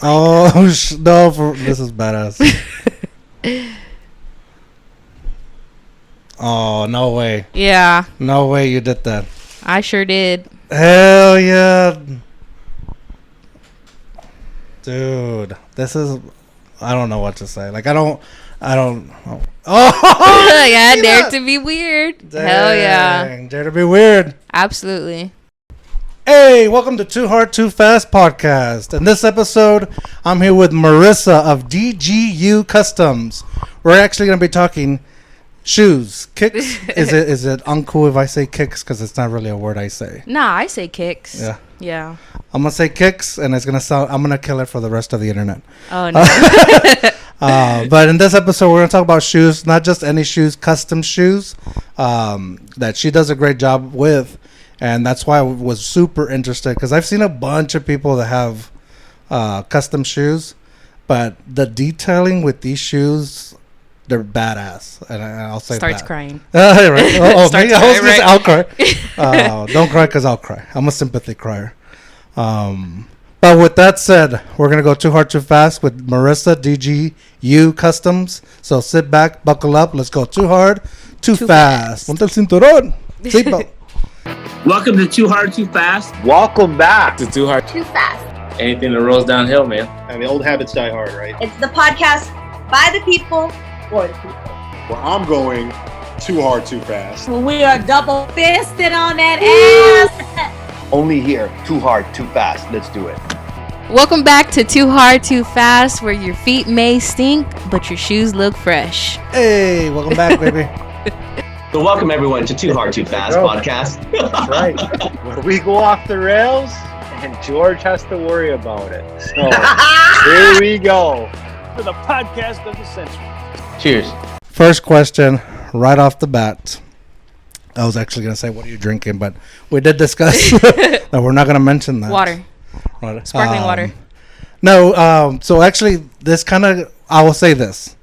Oh no! This is badass. Oh, no way. Yeah. No way you did that. I sure did. Hell yeah. Dude, this is... I don't know what to say. Like, I don't... Oh! Yeah, dare to be weird. Dang, Hell yeah. Dare to be weird. Absolutely. Hey, welcome to Too Hard, Too Fast podcast. In this episode, I'm here with Marissa of DGU Customs. We're actually going to be talking... shoes. Kicks. Is it uncool if I say kicks? Because it's not really a word I say. Nah, I say kicks. Yeah. I'm going to say kicks, and it's going to sound... I'm going to kill it for the rest of the internet. Oh, no. But in this episode, we're going to talk about shoes. Not just any shoes, custom shoes that she does a great job with. And that's why I was super interested. Because I've seen a bunch of people that have custom shoes. But the detailing with these shoes... they're badass, and I'll say Starts that. crying. Right. Starts I was crying, right? I'll cry. Don't cry because I'll cry. I'm a sympathy crier. But with that said, we're going to go Too Hard, Too Fast with Marissa, DGU Customs. So sit back, buckle up. Let's go Too Hard, Too Fast. Ponte el cinturón. Seatbelt. Welcome to Too Hard, Too Fast. Welcome back to Too Hard, Too Fast. Anything that rolls downhill, man. I mean, old habits die hard, right? It's the podcast by the people, for the people. Well, I'm going Too Hard, Too Fast. We are double fisted on that ass. Only here, Too Hard, Too Fast. Let's do it. Welcome back to Too Hard, Too Fast, where your feet may stink, but your shoes look fresh. Hey, welcome back, baby. So welcome everyone to Too Hard, Too Fast podcast. That's right. Where we go off the rails, and George has to worry about it. So, here we go. For the podcast of the century. Cheers. First question, right off the bat. I was actually going to say, what are you drinking? But we did discuss that we're not going to mention that. Water. Right. Sparkling water. No, so actually, this kind of, I will say this.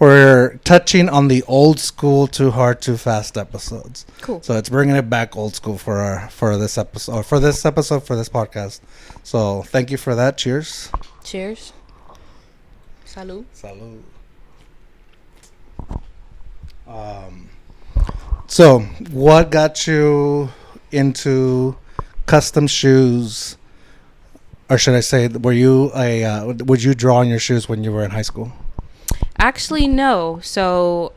We're touching on the old school Too Hard, Too Fast episodes. Cool. So it's bringing it back old school for this episode, for this podcast. So thank you for that. Cheers. Cheers. Salud. Salud. So what got you into custom shoes, or should I say, would you draw on your shoes when you were in high school? Actually, no. So,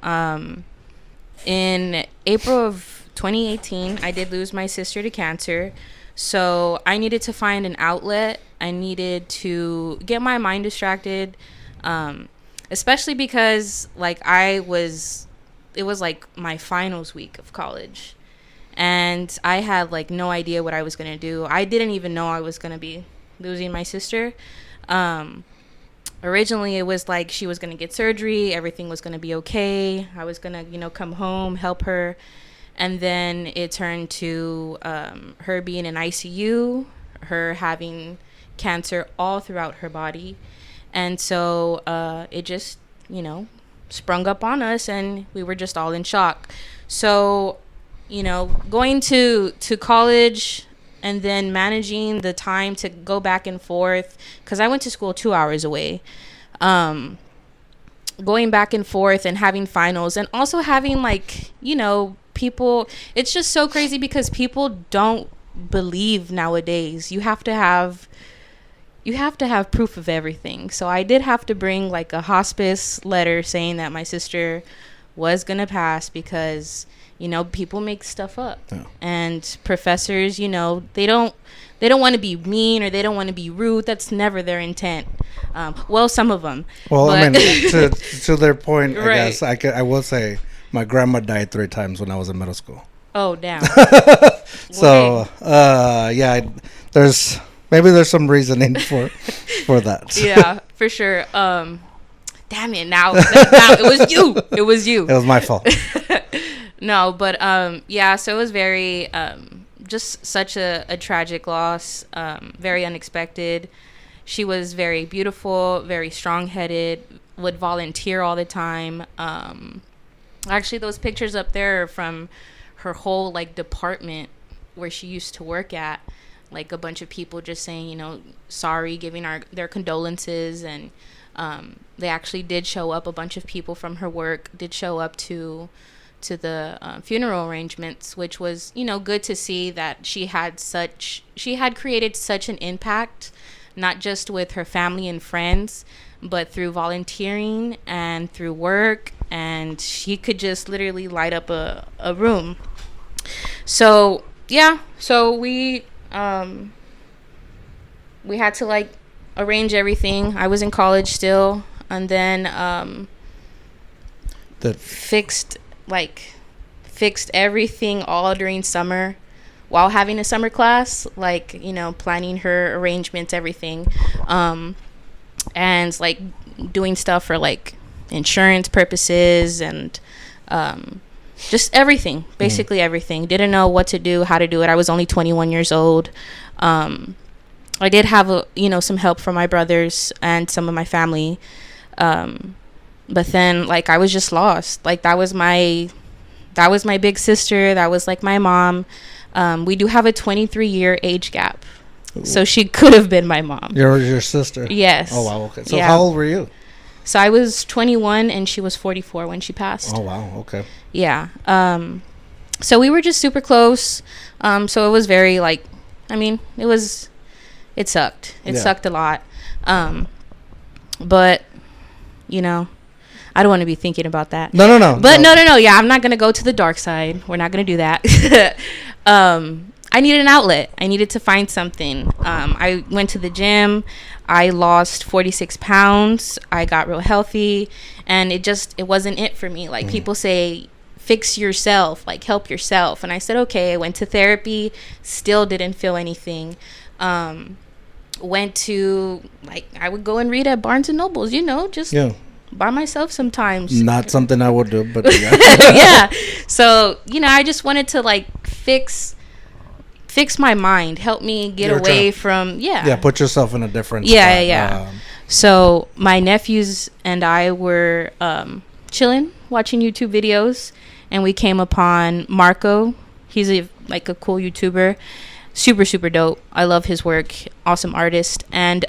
in April of 2018, I did lose my sister to cancer. So I needed to find an outlet. I needed to get my mind distracted, especially because it was like my finals week of college, and I had like no idea what I was gonna do. I didn't even know I was gonna be losing my sister. Originally, it was like she was gonna get surgery, everything was gonna be okay. I was gonna, come home, help her, and then it turned to her being in ICU, her having cancer all throughout her body, and so it just, sprung up on us, and we were just all in shock. So, going to college and then managing the time to go back and forth, because I went to school 2 hours away, going back and forth and having finals, and also having people. It's just so crazy because people don't believe nowadays. You have to have proof of everything. So I did have to bring like a hospice letter saying that my sister was going to pass because, people make stuff up. Yeah. And professors, they don't want to be mean, or they don't want to be rude. That's never their intent. Well, some of them. Well, I mean, to their point, right. I guess I will say my grandma died 3 times when I was in middle school. Oh, damn. So, there's some reasoning for that. Yeah, for sure. Damn it! Now it was you. It was you. It was my fault. No, but so it was very just such a tragic loss. Very unexpected. She was very beautiful, very strong-headed. Would volunteer all the time. Actually, those pictures up there are from her whole department where she used to work at. like a bunch of people just saying, sorry, giving their condolences. And they actually did show up. A bunch of people from her work did show up to the funeral arrangements, which was, good to see that she had created such an impact, not just with her family and friends, but through volunteering and through work. And she could just literally light up a room. So yeah, so we had to like arrange everything. I was in college still, and then fixed everything all during summer while having a summer class, like, planning her arrangements, everything, and like doing stuff for like insurance purposes and just everything, basically everything. Didn't know what to do, how to do it. I was only 21 years old. I did have some help from my brothers and some of my family, but then like I was just lost. Like that was my big sister. That was like my mom. We do have a 23-year age gap. So she could have been my mom. Your sister? Yes. Oh, wow. Okay. So how old were you? So I was 21 and she was 44 when she passed. Oh, wow. Okay. Yeah. So we were just super close. So it was very like, it sucked. It sucked a lot. But, I don't want to be thinking about that. No. But no. Yeah, I'm not going to go to the dark side. We're not going to do that. I needed an outlet. I needed to find something. I went to the gym. I lost 46 pounds. I got real healthy. And it wasn't it for me. Like people say, fix yourself, like help yourself. And I said, okay. I went to therapy. Still didn't feel anything. Went to, like, I would go and read at Barnes and Nobles, by myself sometimes. Not something I would do, but yeah. So, I just wanted to like fix my mind, help me get away from put yourself in a different spot. So my nephews and I were chilling, watching YouTube videos, and we came upon Marco. He's a cool YouTuber, super, super dope. I love his work, awesome artist. And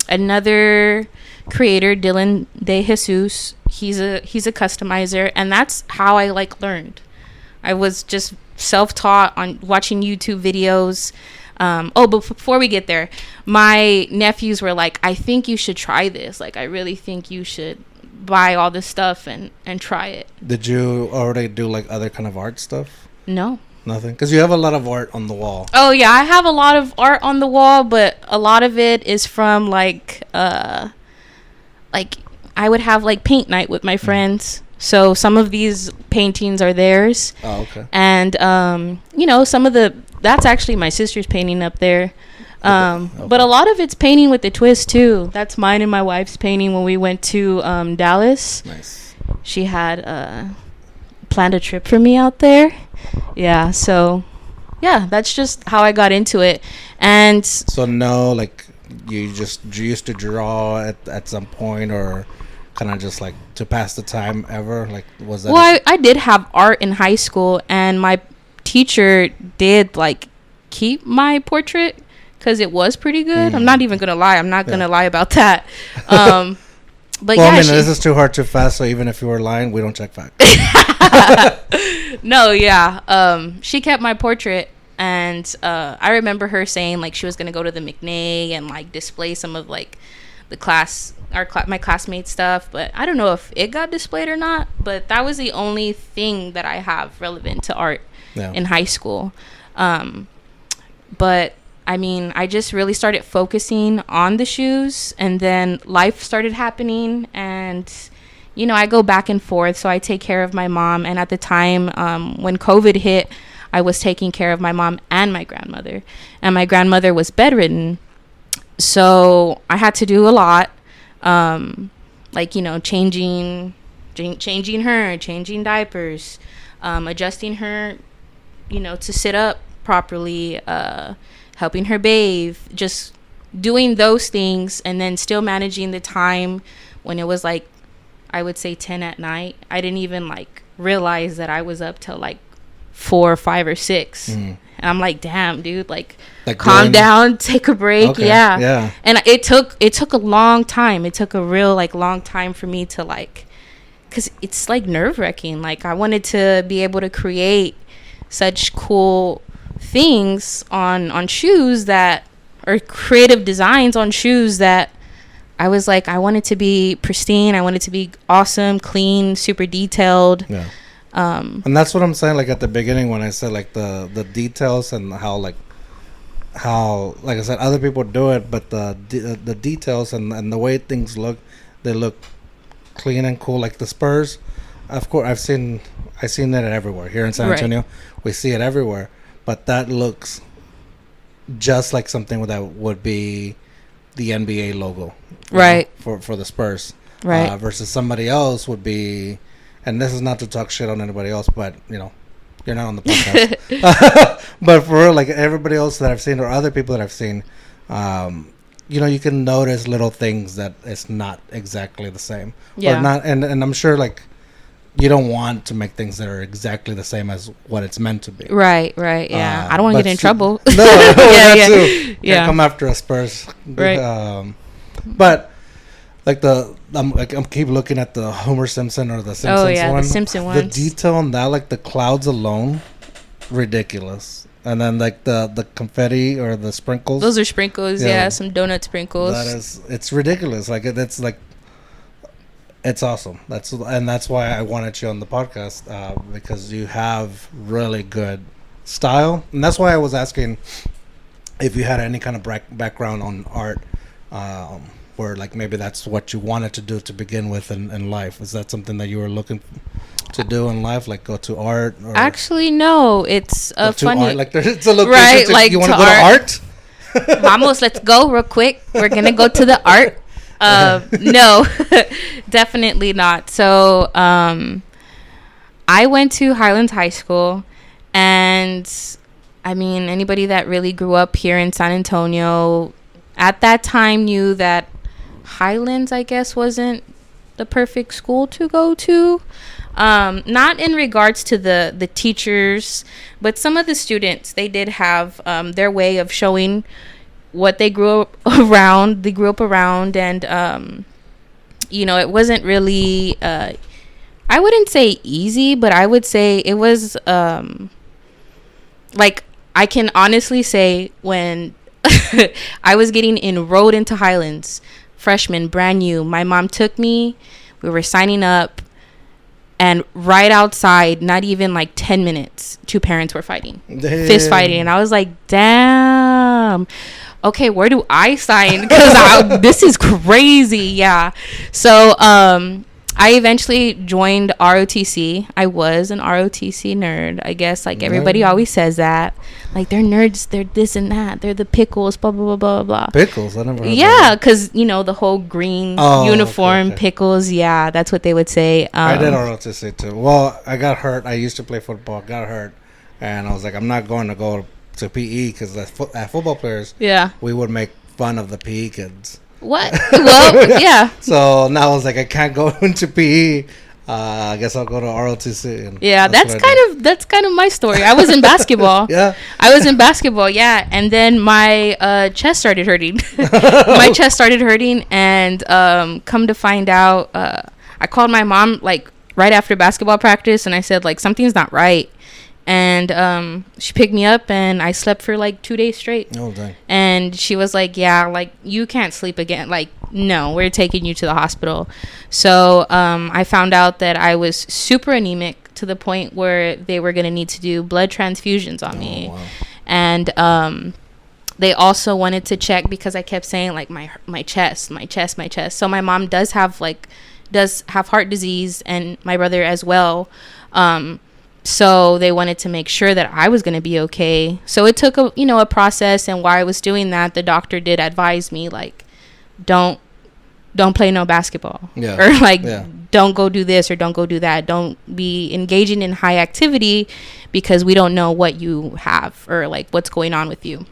another creator, Dylan De Jesus, he's a customizer, and that's how I learned. I was just self-taught on watching YouTube videos. But before we get there, my nephews were like, I think you should try this. Like, I really think you should buy all this stuff and try it. Did you already do like other kind of art stuff? No. Nothing? Because you have a lot of art on the wall. Oh, yeah. I have a lot of art on the wall, but a lot of it is from I would have like paint night with my friends. So some of these paintings are theirs. Oh, okay. And, that's actually my sister's painting up there. Okay. But a lot of it's painting with the twist too. That's mine and my wife's painting when we went to Dallas. Nice. She had planned a trip for me out there. Yeah, so yeah, that's just how I got into it. And so no, like you used to draw at some point, or kind of just like to pass the time ever? Like, was that? Well, I did have art in high school, and my teacher did like keep my portrait because it was pretty good. I'm not even gonna lie. I'm not gonna lie about that. But well, yeah, this is Too Hard Too Fast. So even if you were lying, we don't check facts. No, yeah. She kept my portrait, and I remember her saying like she was gonna go to the McNay and like display some of like the my classmates' stuff, but I don't know if it got displayed or not. But that was the only thing that I have relevant to art in high school. But I just really started focusing on the shoes, and then life started happening, and I go back and forth. So I take care of my mom, and at the time when COVID hit, I was taking care of my mom and my grandmother, and my grandmother was bedridden. So I had to do a lot, changing her, changing diapers, adjusting her, to sit up properly, helping her bathe, just doing those things, and then still managing the time when it was like, I would say 10 at night. I didn't even realize that I was up till 4 or 5 or 6 And I'm like, damn, dude, like calm down, take a break. Okay, yeah. yeah. And it took a long time. It took a real like long time for me to like, because it's like nerve-wracking. Like I wanted to be able to create such cool things on shoes that, or creative designs on shoes that I was like, I want it to be pristine. I want it to be awesome, clean, super detailed. Yeah. And that's what I'm saying, like at the beginning when I said like the details and how like I said, other people do it, but the details and the way things look, they look clean and cool. Like the Spurs, of course, I've seen it everywhere here in San Antonio. We see it everywhere, but that looks just like something that would be the NBA logo, right? For the Spurs, right? Versus somebody else would be, and this is not to talk shit on anybody else, but you know, you're not on the podcast. But for real, like everybody else that I've seen or other people that I've seen, you know, you can notice little things that it's not exactly the same. Yeah. Or not, and I'm sure like you don't want to make things that are exactly the same as what it's meant to be. Right. Yeah. I don't want to get in trouble. No, yeah. Too. Yeah. Come after us Spurs. Right. But like I'm keep looking at the Homer Simpson or the Simpsons one. The Simpson ones. The detail on that, like the clouds alone, ridiculous. And then like the confetti or the sprinkles. Those are sprinkles, yeah, some donut sprinkles. It's ridiculous. Like it's like, it's awesome. That's why I wanted you on the podcast, because you have really good style, and that's why I was asking if you had any kind of background on art, where like maybe that's what you wanted to do to begin with in life. Is that something that you were looking to do in life, like go to art? Or actually, no. It's a funny, art? Like it's a location right? to, Like you want to to go to art? Vamos, let's go real quick. We're gonna go to the art. No, definitely not. So I went to Highlands High School, and I mean, anybody that really grew up here in San Antonio at that time knew that Highlands, I guess, wasn't the perfect school to go to. Not in regards to the teachers, but some of the students, they did have their way of showing what they grew up around. And you know, it wasn't really I wouldn't say easy, but I would say it was like, I can honestly say when I was getting enrolled into Highlands, freshman, brand new, my mom took me, we were signing up, and right outside, not even like 10 minutes, two parents were fighting. Damn. Fist fighting. And I was like, damn. Okay, where do I sign? Because this is crazy. Yeah. So I eventually joined ROTC. I was an ROTC nerd, I guess. Like everybody always says that. Like, they're nerds, they're this and that, they're the pickles, blah, blah, blah, blah, blah. Pickles? I never heard Yeah, because, you know, the whole green uniform, okay. Pickles. Yeah, that's what they would say. I did ROTC too. Well, I got hurt. I used to play football, got hurt. And I was like, I'm not going to go to PE because as football players, we would make fun of the PE kids. What? Well, yeah. So now I was like, I can't go into PE. I guess I'll go to ROTC. And yeah, that's kind of my story. I was in basketball. Yeah, I was in basketball. Yeah, and then my chest started hurting. My chest started hurting, and come to find out, I called my mom like right after basketball practice, and I said like something's not right. And she picked me up, and I slept for like 2 days straight. Oh, dang. And she was like, yeah, like, you can't sleep again. Like, no, we're taking you to the hospital. So I found out that I was super anemic to the point where they were going to need to do blood transfusions on me. Wow. And they also wanted to check, because I kept saying like my chest. So my mom does have heart disease, and my brother as well. So they wanted to make sure that I was going to be okay. So it took a process. And while I was doing that, the doctor did advise me, like, don't play no basketball, or like, don't go do this or don't go do that. Don't be engaging in high activity, because we don't know what you have or like what's going on with you.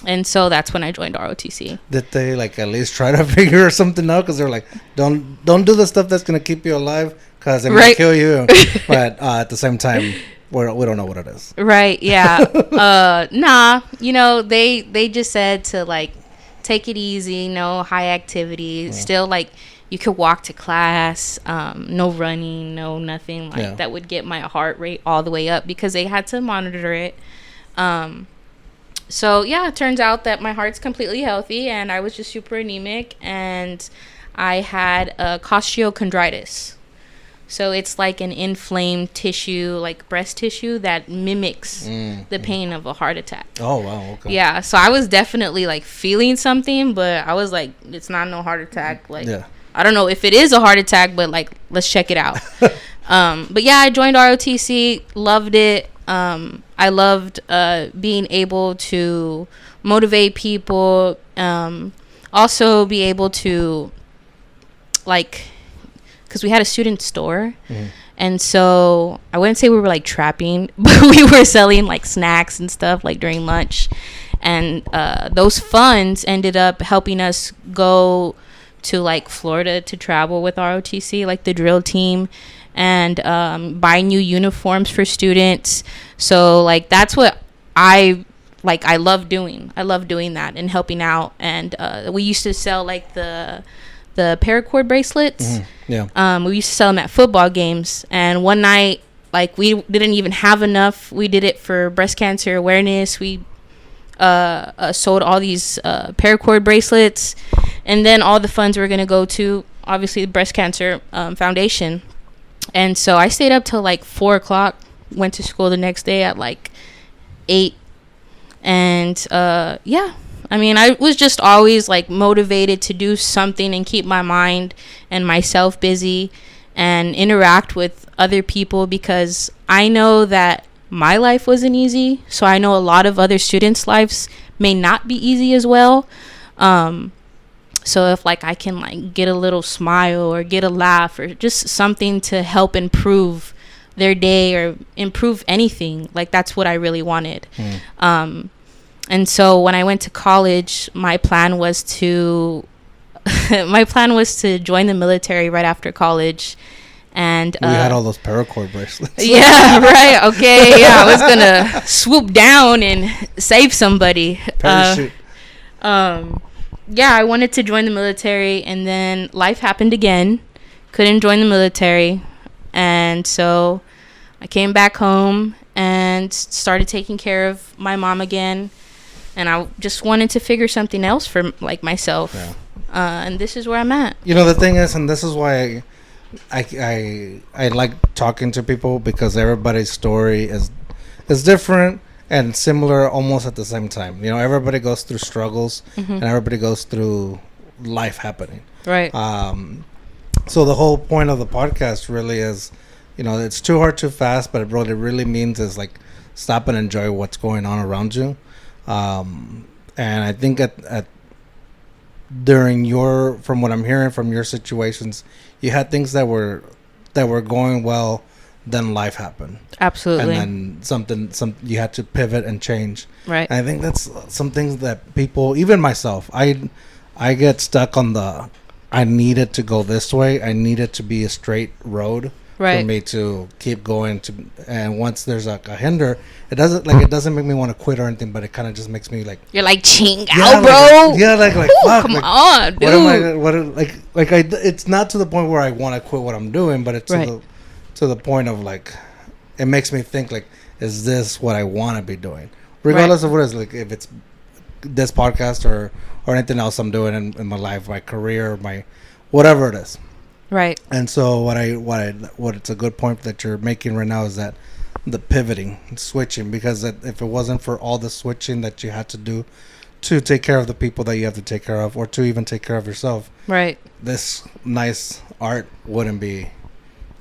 And so that's when I joined ROTC. Did they like at least try to figure something out? Because they're like, don't do the stuff that's going to keep you alive, because it might kill you. But at the same time, We don't know what it is. Right, yeah. Nah, you know, they just said to, like, take it easy, no high activity. Still, like, you could walk to class, no running, no nothing, like, that would get my heart rate all the way up because they had to monitor it. So, yeah, it turns out that my heart's completely healthy, and I was just super anemic, and I had costochondritis. So it's like an inflamed tissue, like breast tissue, that mimics the pain of a heart attack. Oh, wow. Okay. Yeah, so I was definitely, like, feeling something, but I was like, it's not no heart attack. Like, I don't know if it is a heart attack, but, like, let's check it out. But, yeah, I joined ROTC, loved it. I loved being able to motivate people, also be able to, like, because we had a student store, and so I wouldn't say we were, like, trapping, but we were selling, like, snacks and stuff, like, during lunch, and those funds ended up helping us go to, like, Florida to travel with ROTC, like the drill team, and buy new uniforms for students. So, like, that's what I love doing. I love doing that and helping out. And we used to sell, like, the paracord bracelets. We used to sell them at football games. And one night, like, we didn't even have enough. We did it for breast cancer awareness. We sold all these paracord bracelets, and then all the funds were going to go to, obviously, the breast cancer foundation. And so I stayed up till, like, 4 o'clock, went to school the next day at, like, 8. And I mean, I was just always, like, motivated to do something and keep my mind and myself busy and interact with other people, because I know that my life wasn't easy. So I know a lot of other students' lives may not be easy as well. So if, like, I can, like, get a little smile or get a laugh or just something to help improve their day or improve anything, like, that's what I really wanted. And so when I went to college, my plan was to join the military right after college. And we had all those paracord bracelets. Yeah, right. Okay. Yeah, I was gonna swoop down and save somebody. Parachute. Yeah, I wanted to join the military, and then life happened again. Couldn't join the military, and so I came back home and started taking care of my mom again. And I just wanted to figure something else for, like, myself. And this is where I'm at. You know, the thing is, and this is why I like talking to people, because everybody's story is different and similar almost at the same time. You know, everybody goes through struggles, and everybody goes through life happening. Right. So the whole point of the podcast really is, you know, it's too hard, too fast, but what it really means is, like, stop and enjoy what's going on around you. And I think during from what I'm hearing from your situations, you had things that were going well, then life happened. Absolutely. And then you had to pivot and change. Right. And I think that's some things that people, even myself, I get stuck on I needed to go this way. I needed to be a straight road. Right. For me to keep going and once there's a hinder, it doesn't make me want to quit or anything, but it kind of just makes me, like, you're like, ching out, bro. Like fuck, come like, on, dude. It's not to the point where I want to quit what I'm doing, but it's to the point of, like, it makes me think, like, is this what I want to be doing, regardless of what it is, like, if it's this podcast or anything else I'm doing in my life, my career, my whatever it is. Right. And so what it's a good point that you're making right now is that the pivoting, switching, because if it wasn't for all the switching that you had to do to take care of the people that you have to take care of, or to even take care of yourself, right, this nice art wouldn't be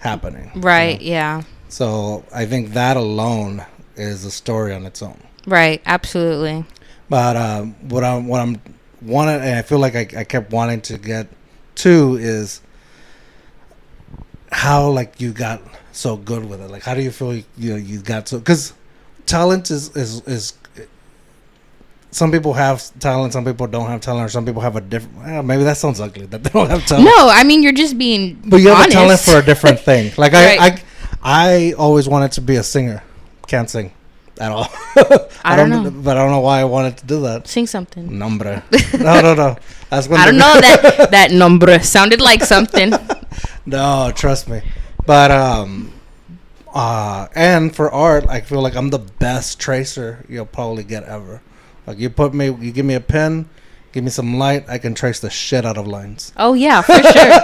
happening. Right. You know? Yeah. So I think that alone is a story on its own. Right. Absolutely. But what I'm wanted, and I feel like I kept wanting to get to, is how, like, you got so good with it. Like, how do you feel you got so, because talent is some people have talent, some people don't have talent, or some people have a different, maybe that sounds ugly that they don't have talent. No, I mean, you're just being but you have honest. a talent for a different thing. Like, right. I always wanted to be a singer. can't sing at all. I don't know. But I don't know why I wanted to do that. Sing something. Nombre. No. That's when I don't know that nombre sounded like something. No, trust me. But and for art, I feel like I'm the best tracer you'll probably get ever. Like you give me a pen, give me some light, I can trace the shit out of lines. Oh yeah, for sure.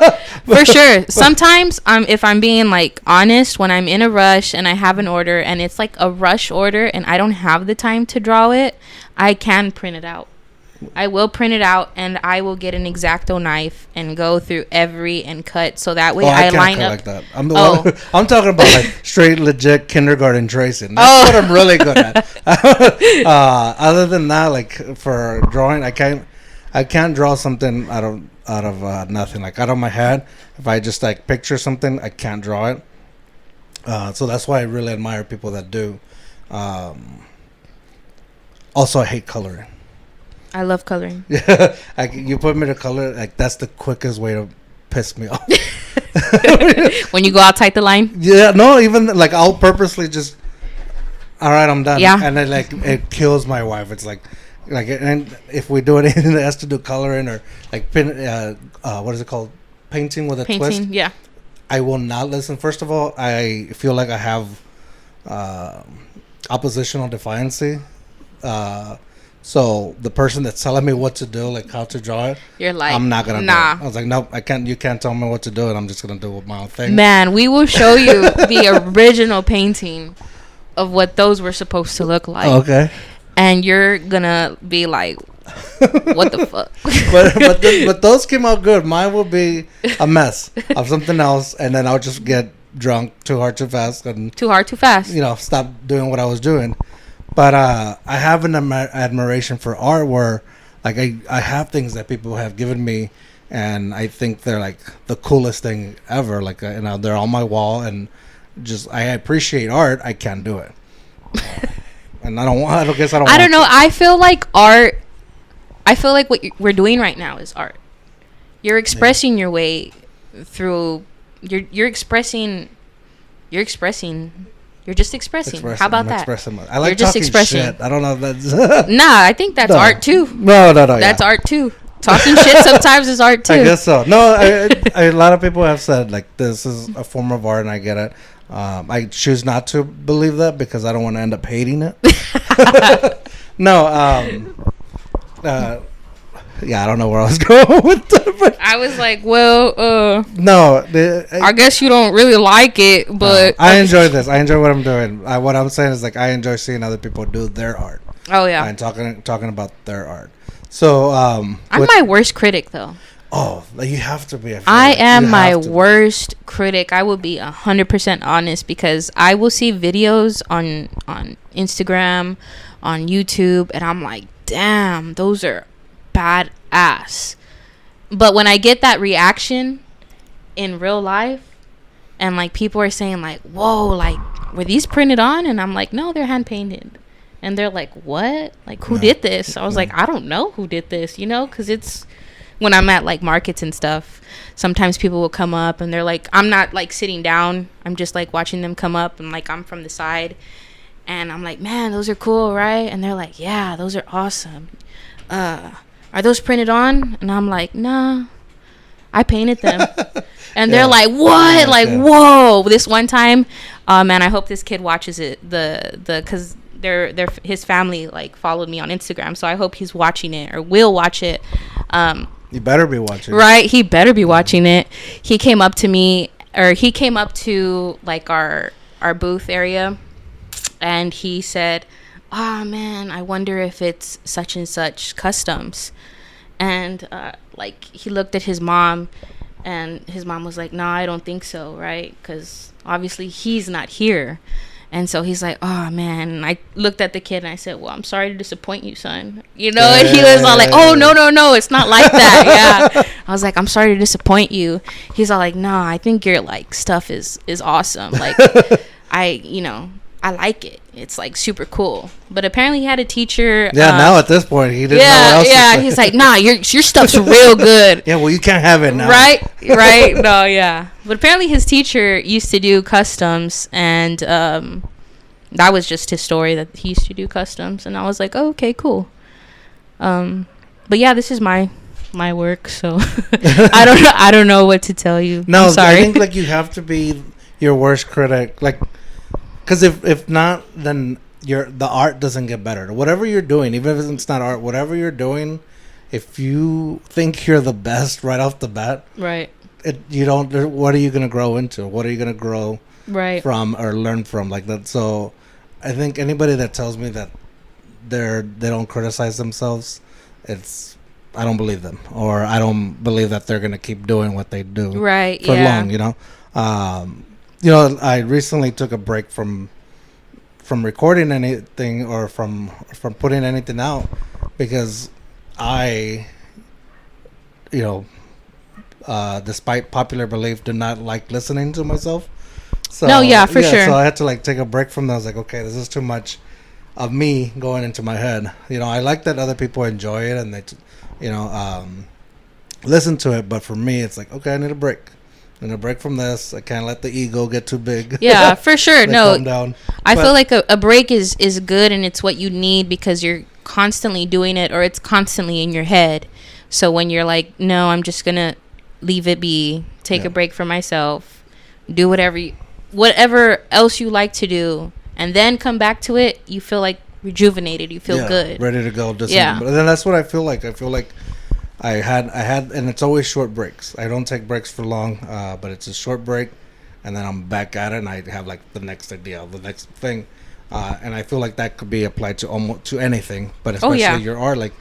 For sure. Sometimes if I'm being like honest, when I'm in a rush and I have an order and it's like a rush order and I don't have the time to draw it, I can print it out. I will print it out and I will get an X-Acto knife and go through and cut so that way I line up. Like that. I'm talking about like straight legit kindergarten tracing. That's what I'm really good at. Other than that, like for drawing, I can't draw something out of nothing, like out of my head. If I just like picture something, I can't draw it. So that's why I really admire people that do. Also, I hate coloring. I love coloring. Yeah, you put me to color, like that's the quickest way to piss me off. When you go outside the line? Yeah, no, even like I'll purposely just, all right, I'm done. Yeah. And then like it kills my wife. It's like, and if we do anything that has to do coloring or like what is it called? Painting with a twist. Yeah. I will not listen. First of all, I feel like I have oppositional defiancy. So the person that's telling me what to do, like how to draw it, you're like, I'm not gonna. Nah. Do it. I was like, nope, I can't. You can't tell me what to do, and I'm just gonna do my own thing. Man, we will show you the original painting of what those were supposed to look like. Okay. And you're gonna be like, what the fuck? but those came out good. Mine will be a mess of something else, and then I'll just get drunk too hard too fast and too hard too fast. Stop doing what I was doing. But I have an admiration for art where, like, I have things that people have given me, and I think they're like the coolest thing ever. Like, they're on my wall, and just I appreciate art. I can't do it, and I don't know. I feel like art. I feel like what we're doing right now is art. You're expressing your way through. You're expressing. You're expressing. You're just expressing. How about that? I like talking shit. I don't know if that's... Nah, I think that's art too. No. That's art too. Talking shit sometimes is art too. I guess so. No, a lot of people have said, like, this is a form of art, and I get it. I choose not to believe that because I don't want to end up hating it. No, yeah, I don't know where I was going with that. But I was like, well, no. I guess you don't really like it, but... I enjoy this. I enjoy what I'm doing. What I'm saying is, like, I enjoy seeing other people do their art. Oh, yeah. And talking about their art. So, I'm my worst critic, though. Oh, you have to be. I am my worst critic. I will be 100% honest because I will see videos on Instagram, on YouTube, and I'm like, damn, those are badass. But when I get that reaction in real life and like people are saying like, whoa, like were these printed on? And I'm like, no, they're hand painted. And they're like, what? Like who did this? I was like, I don't know who did this, because it's when I'm at like markets and stuff, sometimes people will come up and they're like, I'm not like sitting down, I'm just like watching them come up and like I'm from the side and I'm like, man, those are cool, right? And they're like, yeah, those are awesome. Are those printed on? And I'm like, nah, I painted them. And they're like, what? Like, whoa. This one time, man, I hope this kid watches it. Because his family like followed me on Instagram, so I hope he's watching it or will watch it. You better be watching. Right, he better be watching it. He came up to me, or he came up to like our booth area, and he said, oh man, I wonder if it's such and such customs. And like he looked at his mom, and his mom was like, no, I don't think so, right? Because obviously he's not here. And so he's like, oh man. And I looked at the kid and I said, well, I'm sorry to disappoint you, son. And he was all like, oh no, it's not like that. Yeah. I was like, I'm sorry to disappoint you. He's all like, no, I think your like stuff is awesome. Like I like it. It's like super cool. But apparently he had a teacher. Yeah, now at this point he didn't know what else to say. He's like, nah, your stuff's real good. Yeah, well, you can't have it now. Right. No, yeah. But apparently his teacher used to do customs, and that was just his story, that he used to do customs, and I was like, oh, okay, cool. But yeah, this is my work, so I don't know what to tell you. No, I'm sorry. I think like you have to be your worst critic, like, because if not, then the art doesn't get better. Whatever you're doing, even if it's not art, whatever you're doing, if you think you're the best right off the bat, right, you don't. What are you gonna grow into? What are you gonna grow right from or learn from, like that? So I think anybody that tells me that they don't criticize themselves, I don't believe them, or I don't believe that they're gonna keep doing what they do right for long. I recently took a break from recording anything or from putting anything out because I, despite popular belief, do not like listening to myself. So no, yeah, for sure. So I had to like take a break from that. I was like, okay, this is too much of me going into my head. I like that other people enjoy it and they, listen to it. But for me, it's like, okay, I need a break. I need a break from this. I can't let the ego get too big. Yeah, for sure. No, calm down. I feel like a break is good, and it's what you need because you're constantly doing it, or it's constantly in your head. So when you're like, no, I'm just gonna leave it be, take a break for myself, do whatever else you like to do, and then come back to it, you feel like rejuvenated, you feel good, ready to go. But then that's what I feel like. I feel like I had, and it's always short breaks. I don't take breaks for long, but it's a short break, and then I'm back at it, and I have like the next idea, the next thing, and I feel like that could be applied to anything, but especially your art. Like,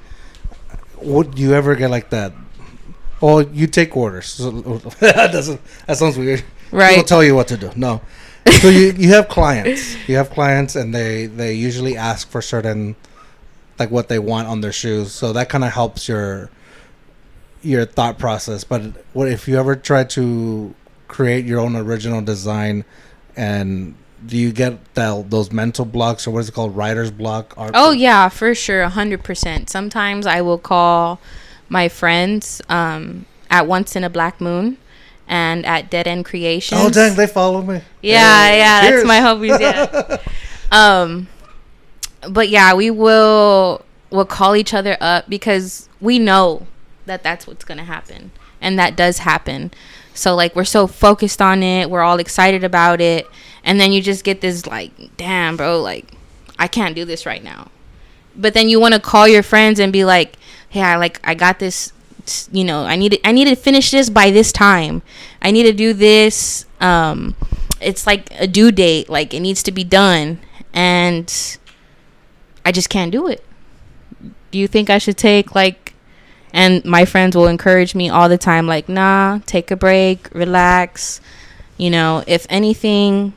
would you ever get like that? Oh, you take orders. So, that sounds weird. Right? People tell you what to do. No. So you have clients. You have clients, and they usually ask for certain, like what they want on their shoes. So that kind of helps your thought process. But what if you ever try to create your own original design, and do you get those mental blocks, or what is it called, writer's block? Yeah, for sure, 100%. Sometimes I will call my friends at Once in a Black Moon and at Dead End Creations. Oh dang, they follow me. Yeah, that's my hobbies. Yeah. But yeah, we'll call each other up because we know that that's what's gonna happen, and that does happen. So like, we're so focused on it, we're all excited about it, and then you just get this like, damn bro, like I can't do this right now. But then you want to call your friends and be like, hey, I got this, I need to finish this by this time, I need to do this, it's like a due date, like it needs to be done, and I just can't do it. Do you think I should take and my friends will encourage me all the time, like, nah, take a break, relax. If anything,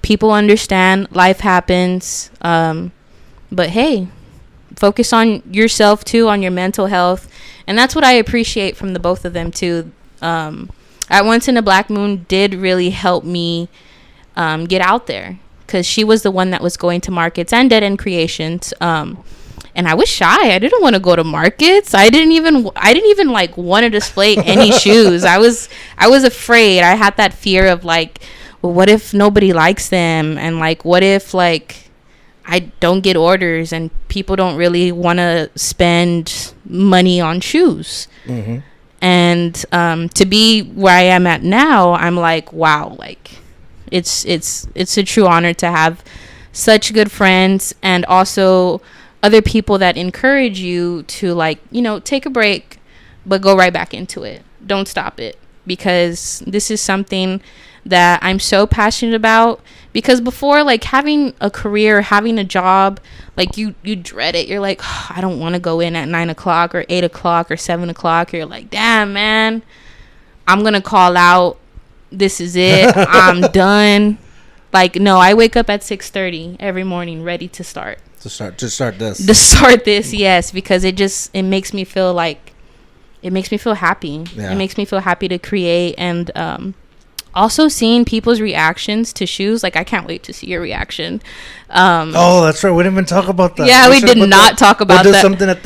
people understand, life happens. But hey, focus on yourself too, on your mental health. And that's what I appreciate from the both of them too. At Once in a Black Moon did really help me get out there, because she was the one that was going to markets and Dead End Creations. And I was shy. I didn't want to go to markets. I didn't even like want to display any shoes. I was afraid. I had that fear of like, well, what if nobody likes them? And like, what if like I don't get orders and people don't really want to spend money on shoes? Mm-hmm. And to be where I am at now, I'm like, wow, like it's a true honor to have such good friends, and also other people that encourage you to like, take a break, but go right back into it. Don't stop it, because this is something that I'm so passionate about. Because before, like, having a career, having a job, like you dread it. You're like, oh, I don't want to go in at 9 o'clock or 8 o'clock or 7 o'clock. You're like, damn, man, I'm going to call out. This is it. I'm done. Like, no, I wake up at 6:30 every morning ready to start. To start this, yes, because it makes me feel like, it makes me feel happy. Yeah. It makes me feel happy to create, and also seeing people's reactions to shoes. Like, I can't wait to see your reaction. Oh, that's right. We didn't even talk about that. Yeah, we did not talk about that. We'll do something at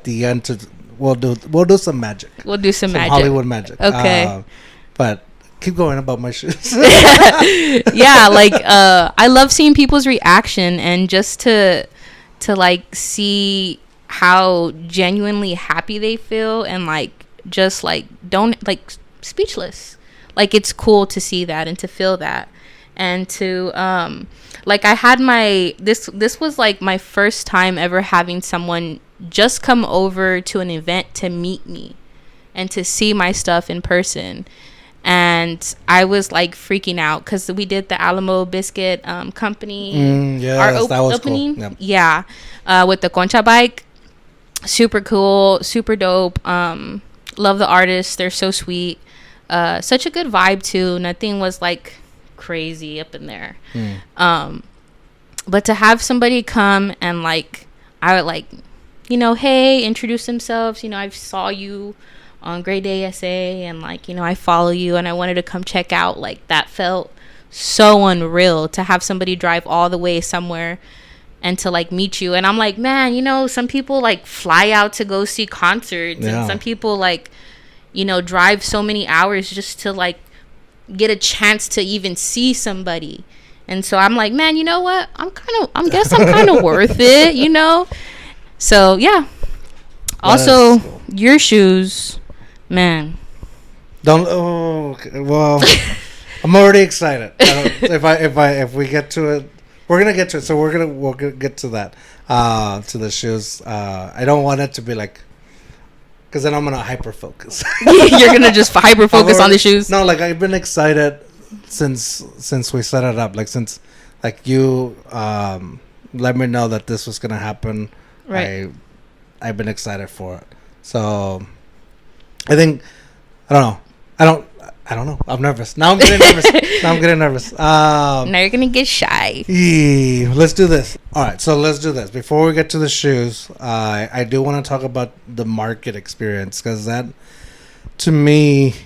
the end. We'll do some magic. We'll do some magic. Hollywood magic. Okay. But keep going about my shoes. Yeah, like I love seeing people's reaction and just to like see how genuinely happy they feel and like just like don't like speechless. Like it's cool to see that and to feel that and to like I had my this was like my first time ever having someone just come over to an event to meet me and to see my stuff in person. And I was like freaking out because we did the Alamo Biscuit company. Yes, that was opening. Cool. Yep. Yeah. With the Concha bike. Super cool. Super dope. Love the artists. They're so sweet. Such a good vibe too. Nothing was like crazy up in there. But to have somebody come and like, I would like, you know, hey, introduce themselves. You know, I saw you on Great Day SA and like, you know, I follow you and I wanted to come check out. Like that felt so unreal to have somebody drive all the way somewhere and to like meet you. And I'm like, man, you know, some people like fly out to go see concerts and some people like, you know, drive so many hours just to like get a chance to even see somebody. And so I'm like, man, you know what? I guess I'm kind of worth it, you know? So yeah. Also, your shoes, man. Don't. Oh, okay, well, I'm already excited. If we get to it, we're gonna get to it. So we'll get to that. To the shoes. I don't want it to be like, because then I'm gonna hyper focus. You're gonna just hyper focus on the shoes. No, like I've been excited since we set it up. Like since like you let me know that this was gonna happen. Right. I've been excited for it. So I think I don't know. I'm nervous. Now I'm getting nervous. Now you're gonna get shy. Let's do this. All right, so let's do this. Before we get to the shoes, I do want to talk about the market experience because that, to me,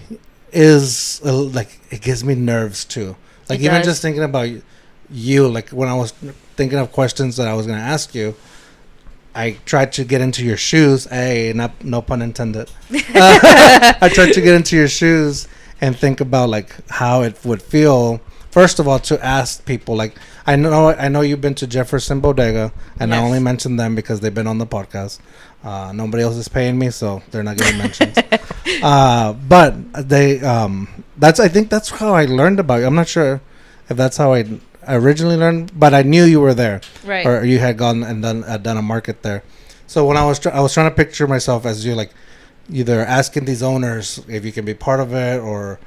is like it gives me nerves too. Like even just thinking about you, like when I was thinking of questions that I was gonna ask you, I tried to get into your shoes. Hey, no pun intended. I tried to get into your shoes and think about like how it would feel. First of all, to ask people, like I know you've been to Jefferson Bodega, and I only mentioned them because they've been on the podcast. Nobody else is paying me, so they're not getting mentioned. But they, I think that's how I learned about you. I'm not sure if that's how I originally learned, but I knew you were there, right? Or you had gone and done a market there. So when I was trying to picture myself as you, like either asking these owners if you can be part of it,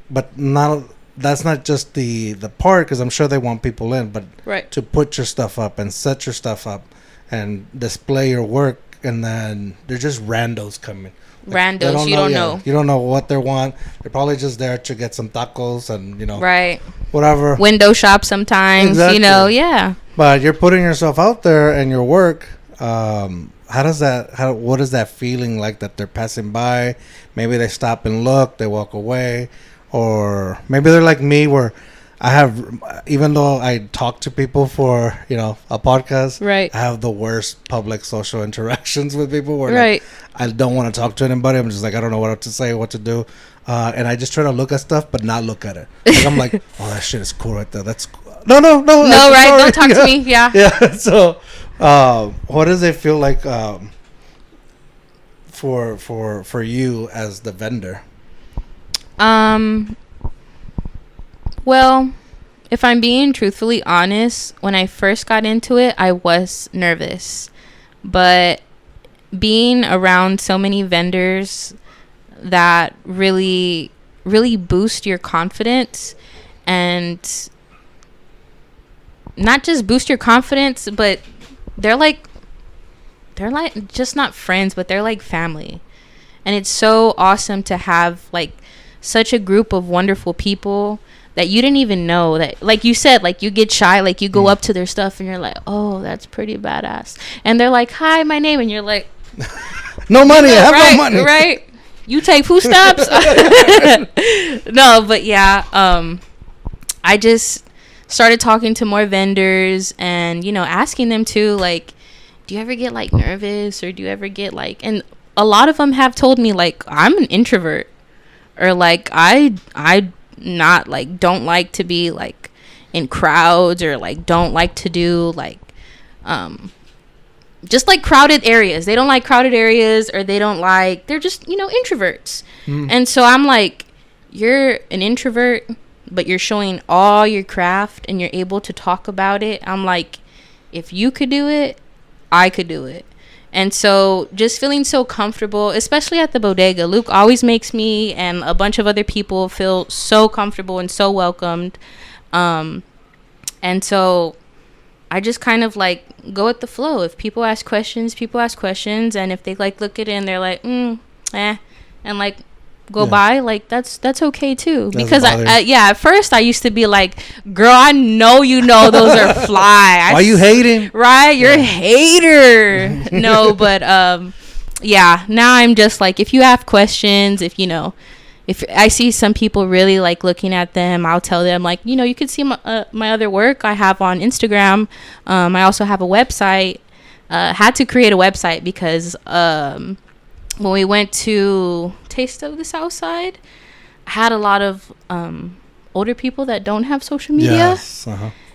but not. That's not just the part, because I'm sure they want people in, but to put your stuff up and set your stuff up and display your work, and then they're just randos coming. Like, randos, you don't know. You don't know what they want. They're probably just there to get some tacos and, you know, whatever. Window shop sometimes, you know, But you're putting yourself out there and your work. What is that feeling like that they're passing by? Maybe they stop and look, they walk away. Or maybe they're like me, where I have, even though I talk to people for, you know, a podcast, I have the worst public social interactions with people where like, I don't want to talk to anybody. I'm just like, I don't know what to say, what to do. And I just try to look at stuff, but not look at it. Like, I'm like, oh, that shit is cool right there. That's cool. No, right? Sorry. Don't talk to me. Yeah. So, what does it feel like for you as the vendor? Well, if I'm being truthfully honest, when I first got into it, I was nervous. But being around so many vendors that really, really boost your confidence, and not just boost your confidence, but they're like just not friends, but they're like family. And it's so awesome to have like such a group of wonderful people that you didn't even know, that, like you said, like you get shy, like you go up to their stuff and you're like, oh, that's pretty badass. And they're like, hi, my name. And you're like, no money. I have no money. Right. You take food stamps. No, but yeah. I just started talking to more vendors and, you know, asking them too, like, do you ever get like nervous, or do you ever get like, and a lot of them have told me like, I'm an introvert. or like I not like don't like to be like in crowds, or like don't like to do like just like crowded areas. They don't like crowded areas, or they're just, you know, introverts. And so I'm like, you're an introvert, but you're showing all your craft and you're able to talk about it. I'm like, if you could do it, I could do it. And so just feeling so comfortable, especially at the bodega. Luke always makes me and a bunch of other people feel so comfortable and so welcomed. And so I just kind of like go with the flow. If people ask questions, and if they like look at it and they're like, and like go by, like that's okay too. Because at first I used to be like, girl, I know you know those are fly. Why you hating? Right, you're a hater. No, but now I'm just like, if you have questions, if you know, if I see some people really like looking at them, I'll tell them like, you know, you can see my other work I have on Instagram. I also have a website. Had to create a website because when we went to Taste of the South Side, I had a lot of older people that don't have social media. Yes.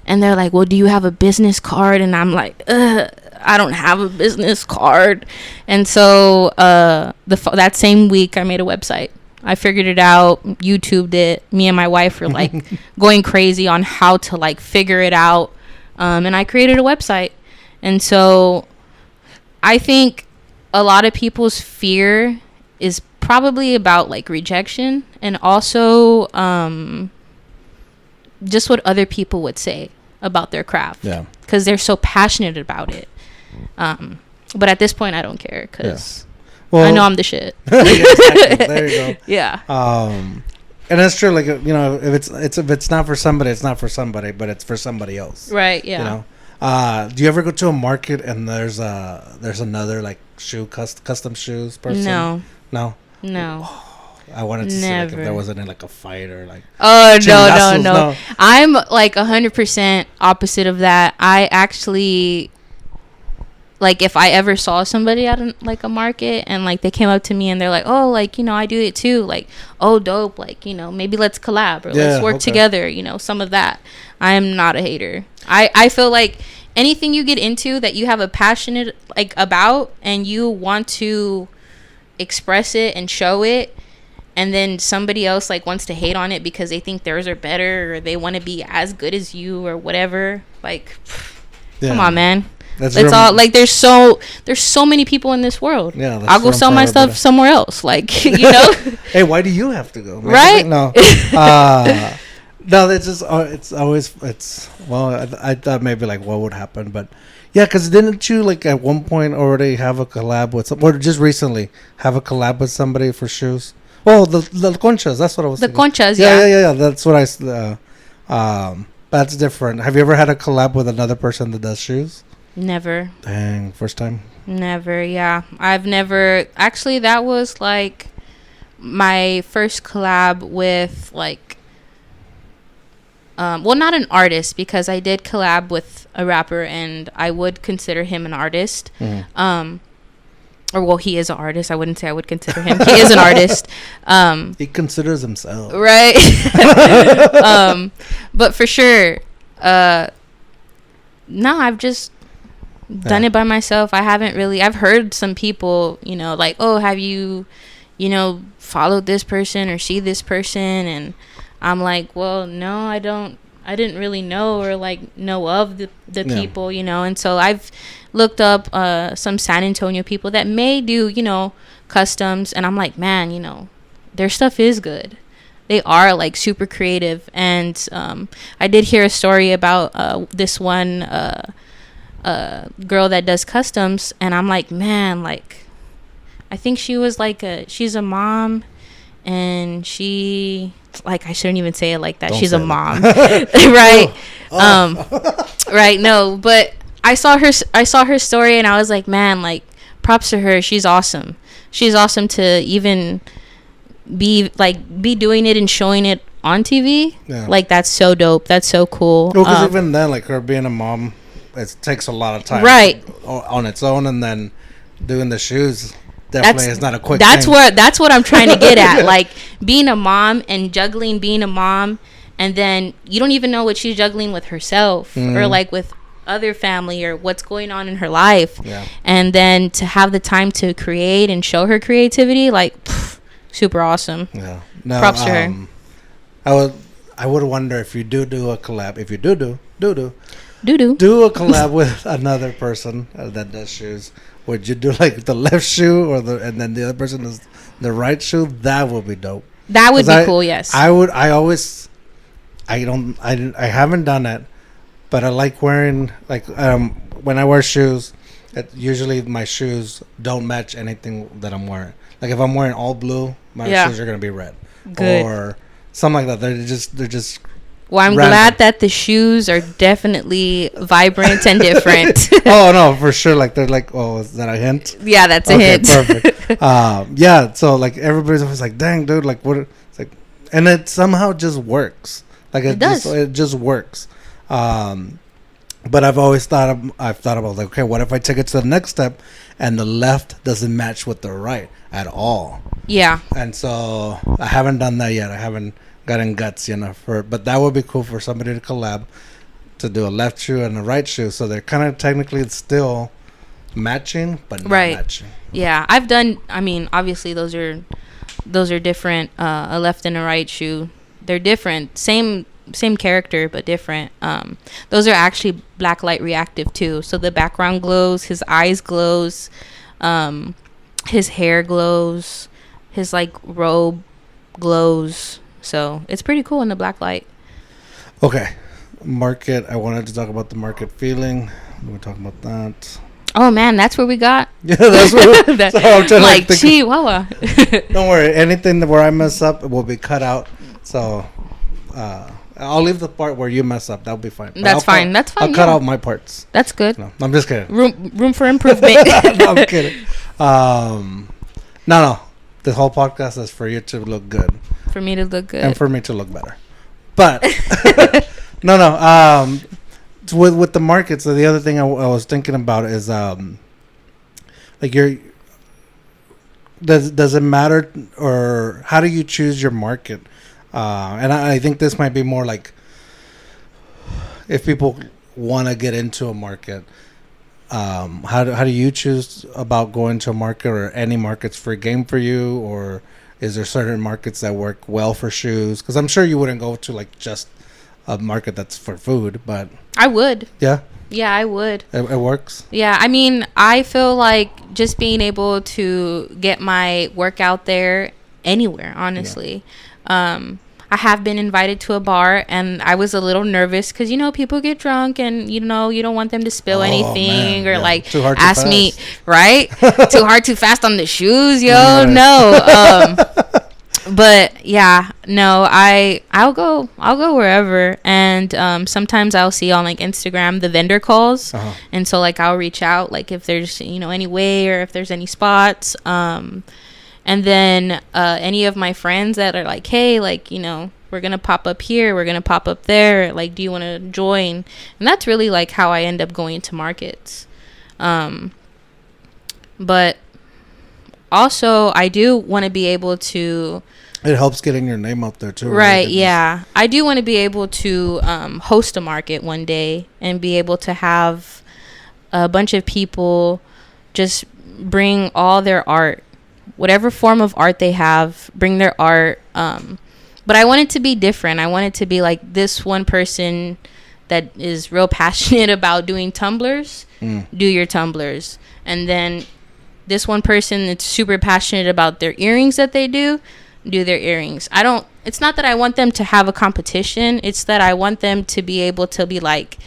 And they're like, well, do you have a business card? And I'm like, I don't have a business card. And so that same week I made a website. I figured it out, YouTubed it. Me and my wife were like going crazy on how to like figure it out. And I created a website. And so I think a lot of people's fear is probably about like rejection, and also just what other people would say about their craft. Yeah. Because they're so passionate about it. But at this point, I don't care because... Well, I know I'm the shit. Exactly. There you go. Yeah. And that's true. Like, you know, if it's not for somebody, it's not for somebody, but it's for somebody else. Right. Yeah. You know. Do you ever go to a market and there's another like custom shoes person? No. I wanted to see like, if there wasn't like a fight or like. Oh no. I'm like 100% opposite of that. I actually. Like, if I ever saw somebody at a market and, like, they came up to me and they're like, oh, like, you know, I do it too. Like, oh, dope. Like, you know, maybe let's collab or let's work together. You know, some of that. I am not a hater. I feel like anything you get into that you have a passionate, like, about and you want to express it and show it, and then somebody else, like, wants to hate on it because they think theirs are better or they want to be as good as you or whatever. Like, come on, man. It's all like there's so many people in this world. Yeah, I'll go sell my stuff somewhere else. Like, you know. Hey, why do you have to go? Maybe right? No, no. It's just I thought maybe like what would happen, but yeah, because didn't you like at one point already have a collab with or just recently have a collab with somebody for shoes? Well, the conchas. That's what I was. The thinking. Conchas. Yeah. That's what that's different. Have you ever had a collab with another person that does shoes? Never. Dang, first time? Never, yeah. I've never... Actually, that was, like, my first collab with, like... well, not an artist, because I did collab with a rapper, and I would consider him an artist. Or, well, he is an artist. I wouldn't say I would consider him. He is an artist. He considers himself. Right? But for sure, no, I've just... done it by myself. I haven't really. I've heard some people, you know, like, oh, have you, you know, followed this person or see this person? And I'm like, well, no, I didn't really know or like know of the people, you know. And so I've looked up some San Antonio people that may do, you know, customs, and I'm like, man, you know, their stuff is good. They are like super creative. And I did hear a story about this one girl that does customs, and I'm like, man, like, I think she was like she's a mom, and she, like, I shouldn't even say it like that. Don't she's a mom. Right? Right, no, but I saw her story, and I was like, man, like, props to her. She's awesome to even be doing it and showing it on TV. Like, that's so dope. That's so cool. Well, because even then, like, her being a mom, it takes a lot of time, right, on its own, and then doing the shoes. definitely is not a quick that's thing. that's what I'm trying to get at. Like being a mom and juggling being a mom, and then you don't even know what she's juggling with herself or like with other family or what's going on in her life. Yeah. And then to have the time to create and show her creativity, like super awesome. Yeah. No, Props to her. I would wonder if you do a collab. If you do Doo-doo. a collab with another person that does shoes, would you do like the left shoe and then the other person does the right shoe? That would be dope. That would be cool. Yes. I haven't done it, but I like wearing like when I wear shoes. Usually my shoes don't match anything that I'm wearing. Like if I'm wearing all blue, my shoes are gonna be red. Good. Or something like that. They're just. Well, I'm glad that the shoes are definitely vibrant and different. Oh no, for sure. Like they're like, oh, is that a hint? Yeah, that's a hint. Perfect. Yeah. So like everybody's always like, dang, dude, like what? It's like, and it somehow just works. Like it does. It just works. But I've always thought about like, okay, what if I take it to the next step, and the left doesn't match with the right at all? Yeah. And so I haven't done that yet. I haven't gotten guts, but that would be cool for somebody to collab to do a left shoe and a right shoe, so they're kind of technically still matching, but not matching. Yeah, I've done. I mean, obviously those are different. A left and a right shoe, they're different. Same character, but different. Those are actually black light reactive too. So the background glows, his eyes glows, his hair glows, his like robe glows. So it's pretty cool in the black light. Okay, market. I wanted to talk about the market feeling. We're talking about that. Oh man, that's where we got. Yeah, that's what. So I'm trying like to think. Chihuahua. Don't worry. Anything where I mess up will be cut out. So I'll leave the part where you mess up. That'll be fine. That's fine. That's fine. I'll cut out my parts. That's good. No, I'm just kidding. Room for improvement. No, I'm kidding. No. This whole podcast is for you to look good. For me to look good. And for me to look better. But no. With the markets, the other thing I was thinking about is like does it matter, or how do you choose your market? And I think this might be more like if people want to get into a market, how do you choose about going to a market, or any markets free game for you, or is there certain markets that work well for shoes? Because I'm sure you wouldn't go to like just a market that's for food, but I would. Yeah, I would. It works. Yeah, I mean, I feel like just being able to get my work out there anywhere, honestly. Yeah. I have been invited to a bar, and I was a little nervous because, people get drunk, and, you don't want them to spill anything, or like ask me, right? Too hard, too fast on the shoes, yo. Right. No. But yeah, no, I'll go wherever. And sometimes I'll see on like Instagram the vendor calls. Uh-huh. And so like I'll reach out, like if there's, any way, or if there's any spots. And then any of my friends that are like, hey, like, we're going to pop up here, we're going to pop up there. Like, do you want to join? And that's really like how I end up going to markets. But also I do want to be able to. It helps getting your name out there too. Right. Yeah. I do want to be able to host a market one day and be able to have a bunch of people just bring all their art, whatever form of art they have, bring their art. But I want it to be different. I want it to be like this one person that is real passionate about doing tumblers, do your tumblers. And then this one person that's super passionate about their earrings that they do their earrings. It's not that I want them to have a competition. It's that I want them to be able to be like,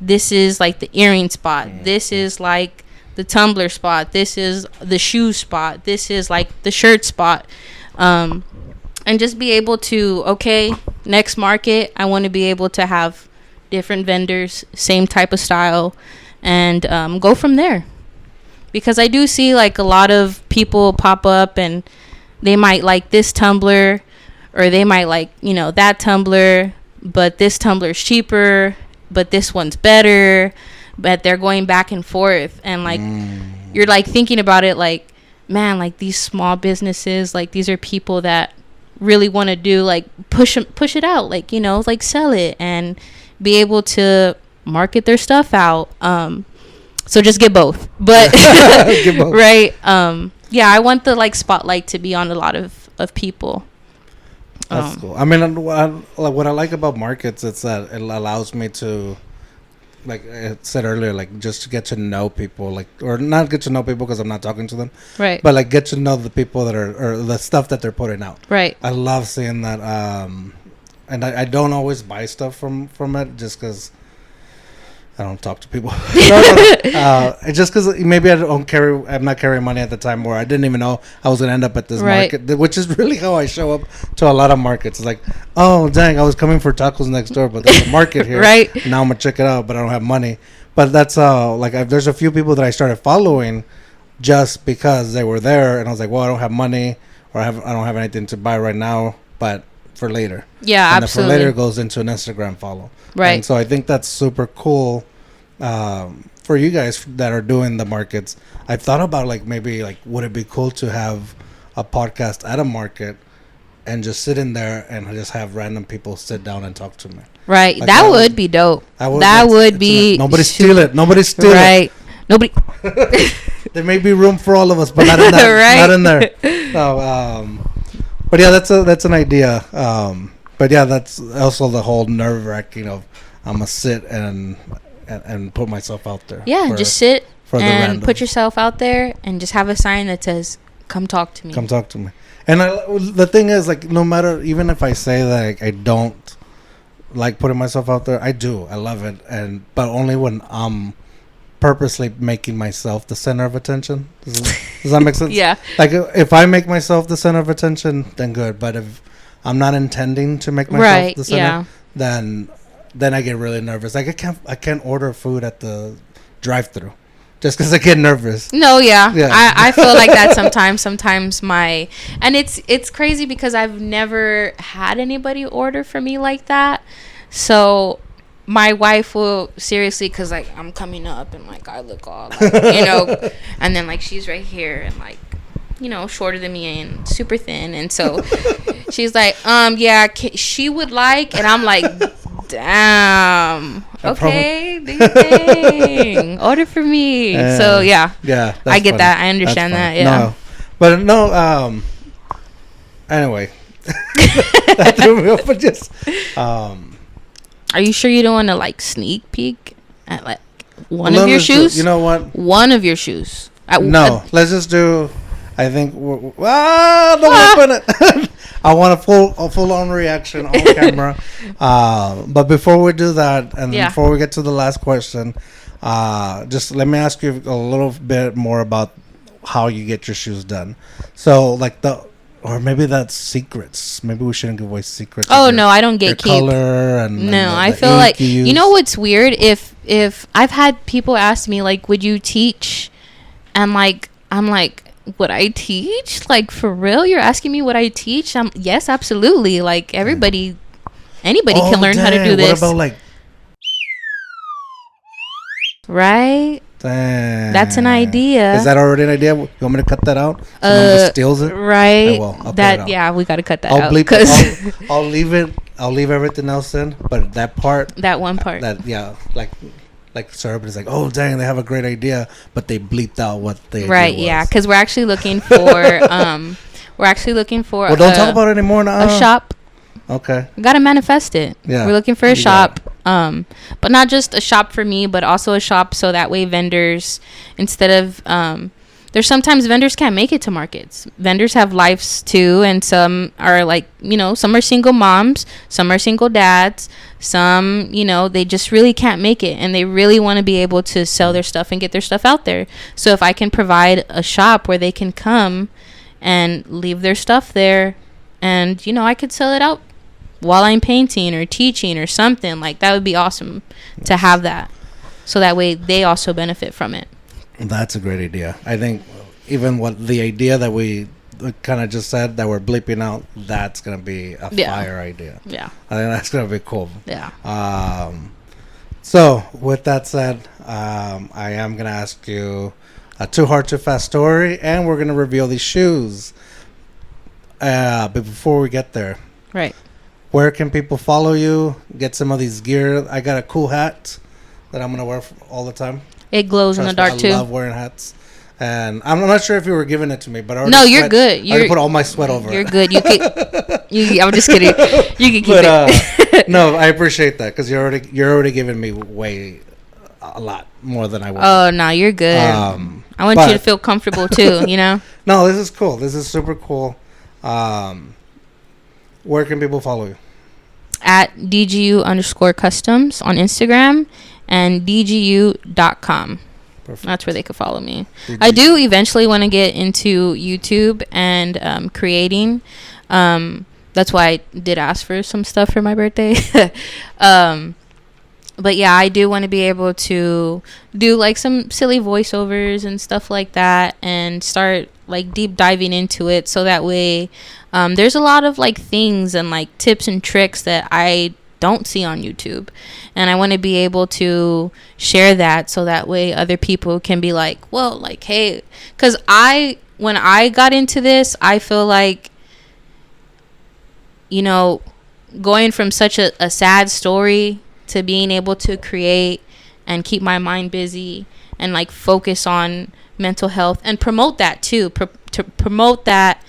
this is like the earring spot. This is like the tumbler spot. This is the shoe spot. This is like the shirt spot. And just be able to, okay, next market, I want to be able to have different vendors, same type of style, and go from there. Because I do see like a lot of people pop up, and they might like this tumbler, or they might like, that tumbler, but this tumbler's cheaper, but this one's better, but they're going back and forth. And like, you're like thinking about it like, man, like these small businesses, like these are people that really want to do like push it out, like, you know, like sell it and be able to market their stuff out. So just get both, but Get both. right. Yeah, I want the like spotlight to be on a lot of people. That's cool. I mean, what I like about markets is that it allows me to, like I said earlier, like just to get to know people, like, or not get to know people because I'm not talking to them, Right. but like get to know the people that are, or the stuff that they're putting out. Right. I love seeing that, and I don't always buy stuff from it just because I don't talk to people. It's just because maybe I'm not carrying money at the time, or I didn't even know I was gonna end up at this Right. market, which is really how I show up to a lot of markets. It's like, oh dang, I was coming for tacos next door, but there's a market here. Right. Now I'm gonna check it out, but I don't have money. But that's there's a few people that I started following just because they were there, and I was like, well, I don't have money, or I don't have anything to buy right now, but for later. Yeah, And absolutely. then for later goes into an Instagram follow. Right. And so I think that's super cool for you guys that are doing the markets. I thought about like maybe like would it be cool to have a podcast at a market and just sit in there and just have random people sit down and talk to me. Right. Like that that would would- be dope. That it's would be nobody steal it. Nobody steal it. right. Nobody. There may be room for all of us, but not in that. Right. Not in there. No, but yeah, that's an idea. But yeah, that's also the whole nerve wracking of I'm gonna sit and put myself out there. Yeah, for- just sit for the and randoms. put yourself out there and just have a sign that says, "Come talk to me." Come talk to me. And the thing is, like, no matter, even if I say that like, I don't like putting myself out there, I do. I love it, but only when I'm purposely making myself the center of attention. Does that make sense? Yeah. Like if I make myself the center of attention, then good. But if I'm not intending to make myself Right, the center, yeah. then I get really nervous. Like I can't order food at the drive-through just because I get nervous. No, yeah. Yeah. I feel like that sometimes. Sometimes and it's crazy because I've never had anybody order for me like that. So my wife will seriously, because like I'm coming up and like I look all like, you know, and then like she's right here and like, you know, shorter than me and super thin, and so she's like, yeah, she would like, and I'm like, damn, okay, do your thing, order for me. So yeah, Yeah, that's I get funny. that. I understand That's that. funny. Yeah. No, but no. Anyway, that threw me off. But just Are you sure you don't want to like sneak peek at like one well, of your let's do- shoes? You know what? One of your shoes. No, let's just do. I think. Don't open it. I want a full on reaction on camera. But before we do that, and Yeah. before we get to the last question, just let me ask you a little bit more about how you get your shoes done. So, like or maybe that's secrets. Maybe we shouldn't give away secrets. Oh of no, I don't your gatekeep. color and No, the I feel ink like you you know use. what's weird, if I've had people ask me like, would you teach, and like I'm like, would I teach, like for real? You're asking me would I teach? Yes, absolutely. Like anybody can learn how to do this. What about like? Right? Dang. That's an idea. Is that already an idea? You want me to cut that out? Someone just steals it. Right. I will. I'll cut it that out. yeah, we got to cut that I'll out bleep because it. I'll leave it. I'll leave everything else in, but that part, that one part. like so everybody's like, oh dang, they have a great idea, but they bleeped out what they Right, yeah, because we're actually looking for Well, don't talk about it anymore now. a shop. Okay. We gotta manifest it. Yeah, we're looking for a you got shop, but not just a shop for me, but also a shop so that way vendors, instead of there's sometimes vendors can't make it to markets. Vendors have lives too, and some are like, you know, some are single moms, some are single dads, some, you know, they just really can't make it, and they really want to be able to sell their stuff and get their stuff out there. So if I can provide a shop where they can come and leave their stuff there, and you know, I could sell it out while I'm painting or teaching or something, like that would be awesome to have that, so that way they also benefit from it. That's a great idea. I think even what the idea that we kind of just said that we're bleeping out, that's gonna be a fire idea. Yeah. I think that's gonna be cool. Yeah. So with that said, I am gonna ask you a Too Hard Too Fast story, and we're gonna reveal these shoes. But before we get there, Right. where can people follow you? Get some of these gear. I got a cool hat that I'm gonna wear all the time. It glows in the Trust me, dark too. I love wearing hats. And I'm not sure if you were giving it to me, but I already No, you're sweat- good. I You're already put all my sweat over You're it. good. You can. I'm just kidding. You can keep it. No, I appreciate that because you're already giving me way a lot more than I was. Oh no, you're good. I want you to but- feel comfortable too. You know. No, this is cool. This is super cool. Where can people follow you? At DGU_customs on Instagram and DGU.com. Perfect. That's where they could follow me. I do eventually want to get into YouTube and creating. That's why I did ask for some stuff for my birthday. But yeah, I do want to be able to do like some silly voiceovers and stuff like that and start like deep diving into it. So that way there's a lot of like things and like tips and tricks that I don't see on YouTube. And I want to be able to share that so that way other people can be like, well, like, hey, because when I got into this, I feel like, you know, going from such a sad story to being able to create and keep my mind busy and like focus on mental health and promote that too, to promote that,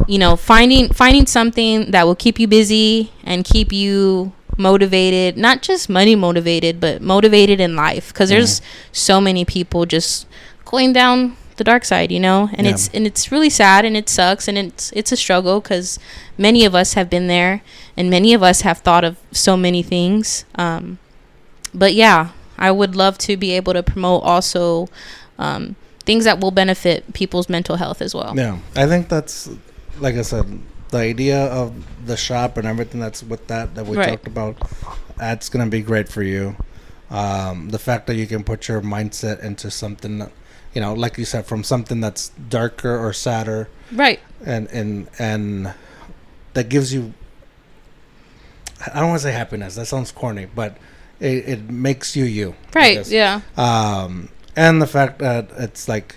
you know, finding something that will keep you busy and keep you motivated, not just money motivated, but motivated in life, because there's so many people just going down the dark side, you know, and it's really sad and it sucks and it's a struggle because many of us have been there and many of us have thought of so many things, but yeah, I would love to be able to promote also things that will benefit people's mental health as well. Yeah, I think that's, like I said, the idea of the shop and everything that's with that we talked about, that's gonna be great for you. The fact that you can put your mindset into something that, you know, like you said, from something that's darker or sadder, right, and that gives you, I don't want to say happiness, that sounds corny, but it makes you right, yeah, and the fact that it's like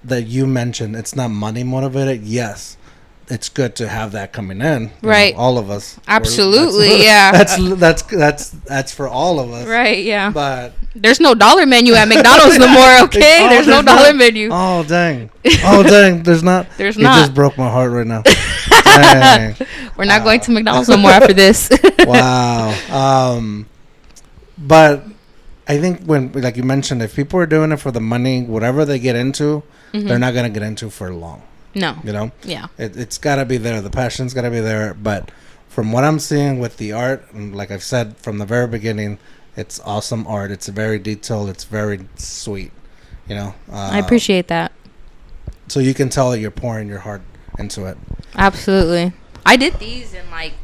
that you mentioned, it's not money motivated. Yes, it's good to have that coming in, right, know, all of us, absolutely, yeah, that's for all of us, right, yeah, but there's no dollar menu at McDonald's no more, okay? There's no dollar menu. Oh dang, there's not. There's it not. Just broke my heart right now. Dang. We're not going to McDonald's no more after this. Wow. But I think when, like you mentioned, if people are doing it for the money, whatever they get into, they're not gonna get into for long. No. You know? Yeah. It's got to be there. The passion's got to be there. But from what I'm seeing with the art, and like I've said from the very beginning, it's awesome art. It's very detailed. It's very sweet. You know? I appreciate that. So you can tell that you're pouring your heart into it. Absolutely. I did these in like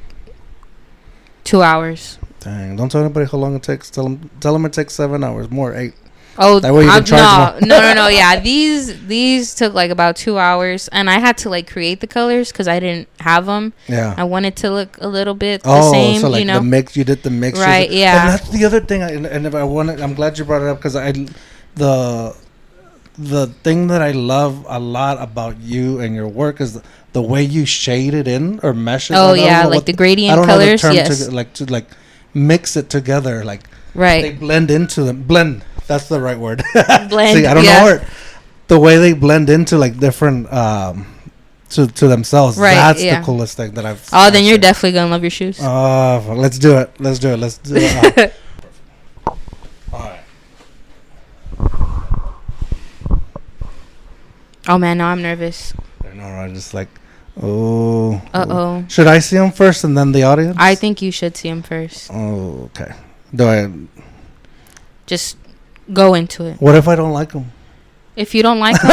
2 hours. Dang. Don't tell anybody how long it takes. Tell them it takes 7 hours. More, 8. Oh, that way you can charge no. Yeah, these took like about 2 hours, and I had to like create the colors because I didn't have them. Yeah, I wanted to look a little bit the same. So like you know, the mix, you did the mix, right? Yeah, and that's the other thing. And if I wanted, I'm glad you brought it up because the thing that I love a lot about you and your work is the way you shade it in or mesh it. Oh yeah, like the gradient colors. Yes, to mix it together, like right. They blend into them. Blend. That's the right word. Blend. See, I don't know art. The way they blend into like different to themselves. Right, That's yeah. the coolest thing that I've. Oh, then you're definitely gonna love your shoes. Oh, let's do it. Let's do it. All right. Oh man, now I'm nervous. No, I'm just like, oh. Uh-oh. Should I see them first and then the audience? I think you should see him first. Oh, okay. Do I? Just go into it. What if I don't like them? If you don't like them,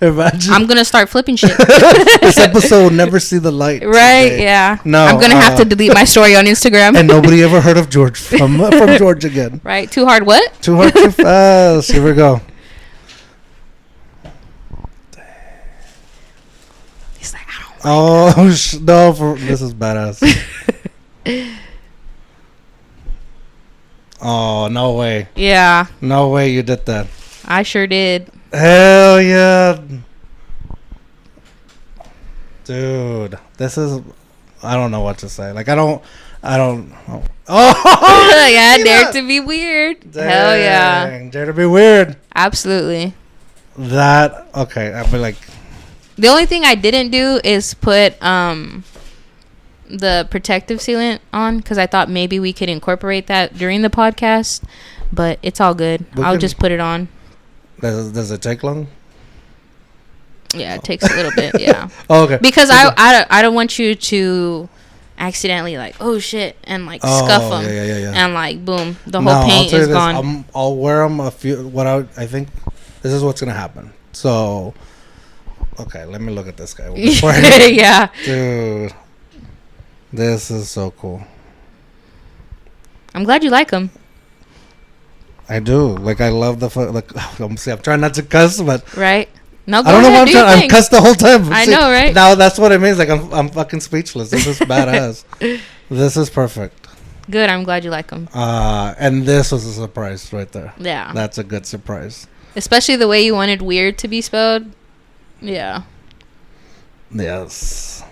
imagine. I'm gonna start flipping shit. This episode will never see the light. Right? Today. Yeah. No. I'm gonna have to delete my story on Instagram. And nobody ever heard of George from George again. Right? Too hard. What? Too hard, too fast. Here we go. He's like, I don't. Oh no! This is badass. Oh, no way. Yeah. No way you did that. I sure did. Hell yeah. Dude, this is... I don't know what to say. Like, I don't... Oh! Yeah, dare to be weird. Dang, Hell yeah. Dare to be weird. Absolutely. That... Okay, I'd be like... The only thing I didn't do is put the protective sealant on because I thought maybe we could incorporate that during the podcast, but it's all good. I'll just put it on. Does it take long? Yeah, it takes a little bit. Yeah. Oh, okay. Because I don't want you to accidentally like, oh shit, and like scuff them. Yeah. And like boom, the whole paint is gone. I'll wear them a few. I think this is what's gonna happen. So, okay, let me look at this guy. Yeah. Dude, this is so cool. I'm glad you like them. I do. Like, I love the I'm trying not to cuss, but right. No, I don't know why I'm cussed the whole time. I know, right? Now that's what it means. Like, I'm fucking speechless. This is badass. This is perfect. Good. I'm glad you like them. And this was a surprise right there. Yeah. That's a good surprise. Especially the way you wanted weird to be spelled. Yeah. Yes.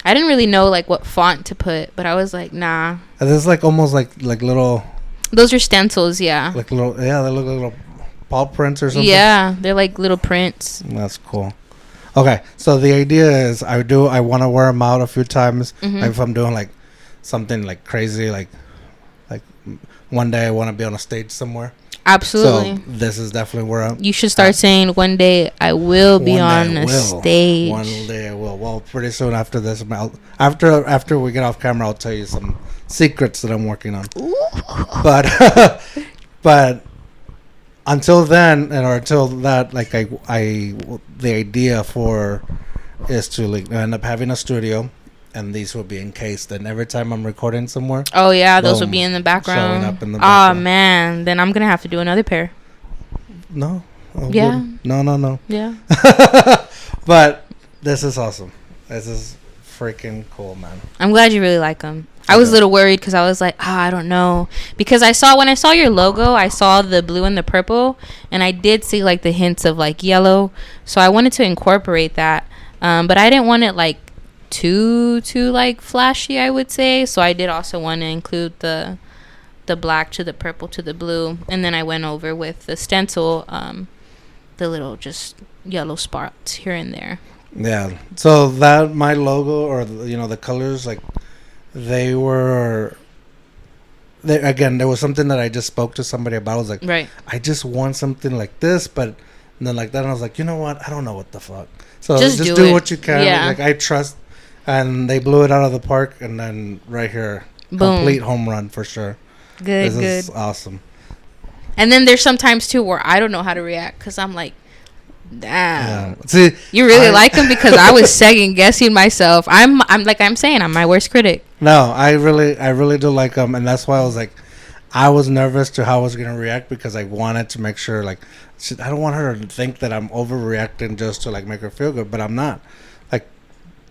I didn't really know like what font to put, but I was like, nah. And this is like almost like little. Those are stencils, yeah. Like little, yeah, they look like little paw prints or something. Yeah, they're like little prints. That's cool. Okay, so the idea is I want to wear them out a few times. Mm-hmm. Like if I'm doing like something like crazy, like one day I want to be on a stage somewhere. Absolutely. So this is definitely where you should start saying one day I will be on a stage. One day I will. Well, pretty soon after this, after we get off camera, I'll tell you some secrets that I'm working on. Ooh. But until then, or until that, like the idea for is to like end up having a studio, and these will be encased. And every time I'm recording somewhere, oh yeah, those will be in the background. Showing up in the background. Oh man, then I'm gonna have to do another pair. No. Yeah. No. Yeah. But this is awesome. This is freaking cool, man. I'm glad you really like them. I was a little worried because I was like, I don't know. Because when I saw your logo, I saw the blue and the purple. And I did see like the hints of like yellow. So I wanted to incorporate that. But I didn't want it like too like flashy, I would say. So I did also want to include the black to the purple to the blue. And then I went over with the stencil, the little just yellow spots here and there. Yeah. So that my logo or the colors, like there was something that I just spoke to somebody about. I was like, right, I just want something like this, but then like that, and I was like, you know what? I don't know what the fuck. So just do what you can. Yeah. Like I trust, and they blew it out of the park, and then right here, boom. Complete home run for sure. This is awesome. And then there's sometimes too where I don't know how to react because I'm like, damn. Yeah. See, you really like them because I was second guessing myself. I'm my worst critic. No, I really do like them, and that's why I was like, I was nervous to how I was gonna react because I wanted to make sure like I don't want her to think that I'm overreacting just to like make her feel good, but I'm not. Like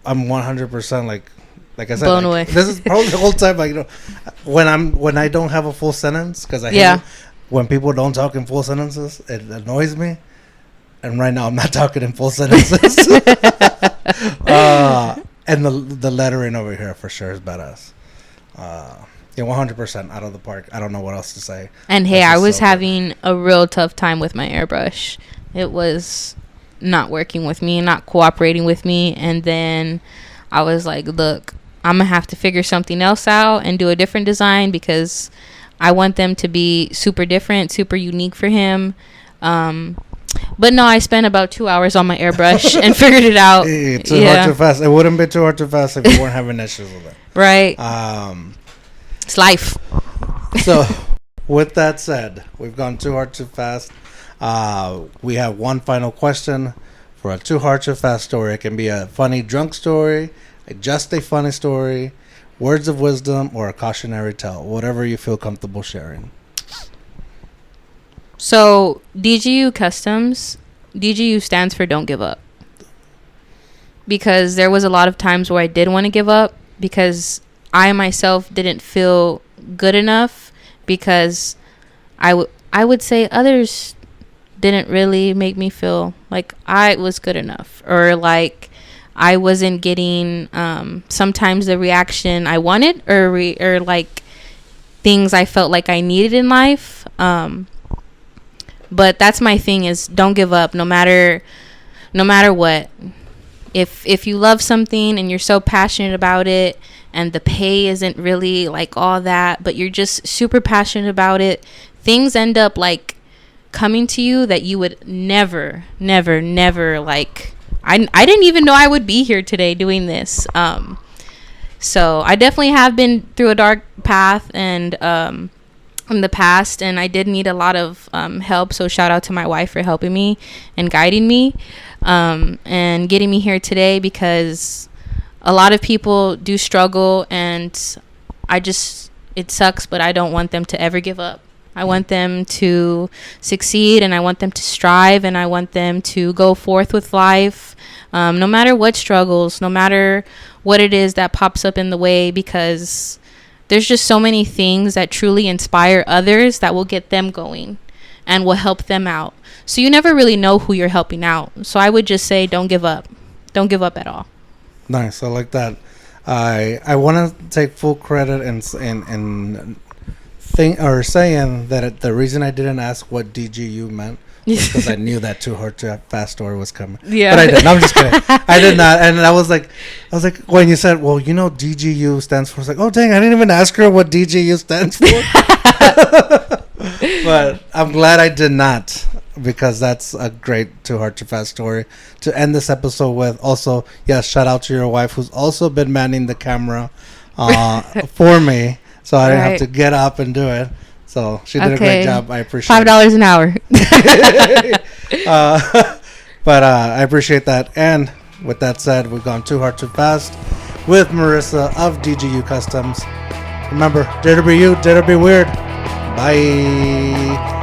I'm 100% like I said, blown away. This is probably the whole time like when I don't have a full sentence because I hate it. When people don't talk in full sentences, it annoys me. And right now I'm not talking in full sentences. And the lettering over here for sure is badass. 100% out of the park. I don't know what else to say. And hey, I was having a real tough time with my airbrush. It was not working with me, not cooperating with me. And then I was like, look, I'm going to have to figure something else out and do a different design because I want them to be super different, super unique for him. But no, I spent about 2 hours on my airbrush and figured it out. Too hard, too fast. It wouldn't be too hard, too fast if you weren't having issues with it. Right. It's life. So, with that said, we've gone too hard, too fast. We have one final question for a too hard, too fast story. It can be a funny drunk story, just a funny story, words of wisdom, or a cautionary tale. Whatever you feel comfortable sharing. So, DGU Customs, DGU stands for Don't Give Up. Because there was a lot of times where I did want to give up because I myself didn't feel good enough because I would say others didn't really make me feel like I was good enough, or like I wasn't getting sometimes the reaction I wanted, or like things I felt like I needed in life. But that's my thing, is don't give up no matter what. If you love something and you're so passionate about it, and the pay isn't really like all that, but you're just super passionate about it, things end up like coming to you that you would never like. I didn't even know I would be here today doing this. So I definitely have been through a dark path and in the past, and I did need a lot of help. So shout out to my wife for helping me and guiding me and getting me here today, because a lot of people do struggle, and it sucks, but I don't want them to ever give up. I want them to succeed, and I want them to strive, and I want them to go forth with life, no matter what struggles, no matter what it is that pops up in the way, because there's just so many things that truly inspire others that will get them going and will help them out. So you never really know who you're helping out. So I would just say, don't give up. Don't give up at all. Nice. I like that. I want to take full credit in saying that the reason I didn't ask what DGU meant was because I knew that Too Hard Too Fast story was coming. Yeah, but I didn't. I'm just kidding. I did not. And I was like, when you said, well, DGU stands for, I was like, oh dang, I didn't even ask her what DGU stands for. But I'm glad I did not, because that's a great Too Hard Too Fast story to end this episode with. Also, yes, shout out to your wife, who's also been manning the camera for me, so I didn't have to get up and do it. So she did a great job. I appreciate $5 an hour. But I appreciate that. And with that said, we've gone Too Hard Too Fast with Marissa of DGU Customs. Remember, dare to be you, dare to be weird. Bye.